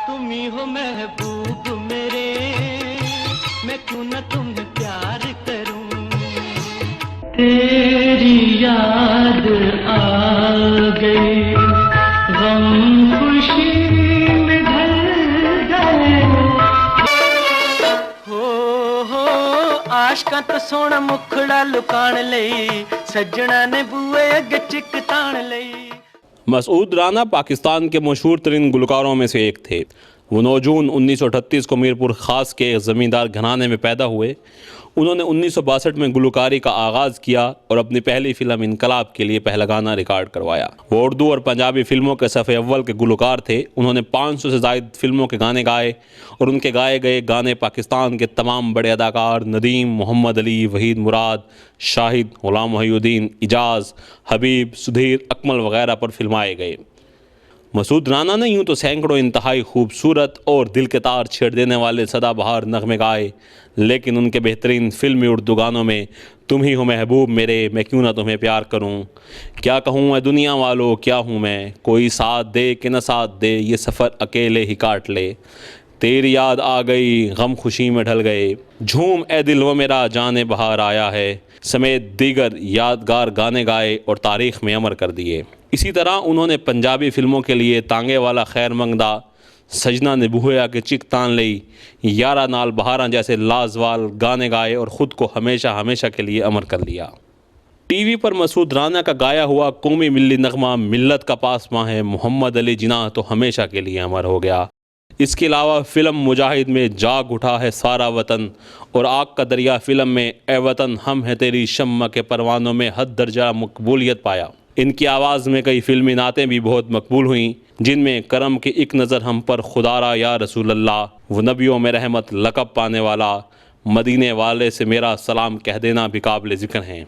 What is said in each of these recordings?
तुम ही हो महबूब मेरे, मैं क्यों न तुम्हें प्यार करूं। तेरी याद आ गई, गम खुशी में ढल गए। हो आशका तो सोना मुखड़ा लुकान लई, सज्जना ने बुए अगे चिक तान लई। मसूद राना पाकिस्तान के मशहूर तरीन गुलकारों में से एक थे। वो 9 जून 1938 को मीरपुर ख़ास के ज़मींदार घराने में पैदा हुए। उन्होंने 1962 में गुलकारी का आगाज़ किया और अपनी पहली फ़िल्म इनकलाब के लिए पहला गाना रिकॉर्ड करवाया। वो उर्दू और पंजाबी फ़िल्मों के सफ़े अव्वल के गुलकार थे। उन्होंने 500 से ज़ायद फ़िल्मों के गाने गाए और उनके गाए गए गाने पाकिस्तान के तमाम बड़े अदाकार नदीम, मोहम्मद अली, वहीद मुराद, शाहिद, गुलाम मोहिउद्दीन, इजाज़, हबीब, सुधीर, अकमल वगैरह पर फिल्माए गए। मसूद राना ने यूँ तो सैकड़ों इंतहाई खूबसूरत और दिल के तार छेड़ देने वाले सदाबहार नगमे गाए, लेकिन उनके बेहतरीन फिल्मी उर्दू गानों में तुम ही हो महबूब मेरे, मैं क्यों ना तुम्हें प्यार करूं, क्या कहूँ मैं दुनिया वालों क्या हूँ मैं, कोई साथ दे कि न साथ दे, ये सफ़र अकेले ही काट ले, तेरी याद आ गई, गम खुशी में ढल गए, झूम ए दिल वो मेरा जाने बहार आया है, समेत दीगर यादगार गाने गाए और तारीख़ में अमर कर दिए। इसी तरह उन्होंने पंजाबी फ़िल्मों के लिए तांगे वाला खैर मंगदा, सजना ने बुहया के चिक तान लई, यारा नाल बहारा जैसे लाजवाल गाने गाए और ख़ुद को हमेशा हमेशा के लिए अमर कर लिया। टीवी पर मसूद राना का गाया हुआ कौमी मिल्ली नगमा मिल्लत का पासमा है, मोहम्मद अली जिनाह तो हमेशा के लिए अमर हो गया। इसके अलावा फ़िल्म मुजाहिद में जाग उठा है सारा वतन और आग का दरिया फ़िल्म में ए वतन हम है तेरी शम्मा के परवानों में हद दर्जा मकबूलियत पाया। इनकी आवाज़ में कई फ़िल्मी नातें भी बहुत मकबूल हुईं, जिनमें करम की एक नज़र हम पर, खुदारा या रसूल अल्लाह, वो नबियों में रहमत लक़ब पाने वाला, मदीने वाले से मेरा सलाम कह देना भी काबिल ज़िक्र हैं।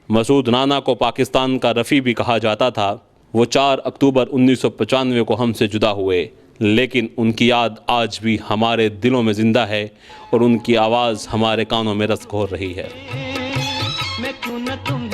मसूद राना को पाकिस्तान का रफ़ी भी कहा जाता था। वो 4 अक्टूबर 1995 को हमसे जुदा हुए, लेकिन उनकी याद आज भी हमारे दिलों में ज़िंदा है और उनकी आवाज़ हमारे कानों में रस घोर रही है। मैं क्यों न तुम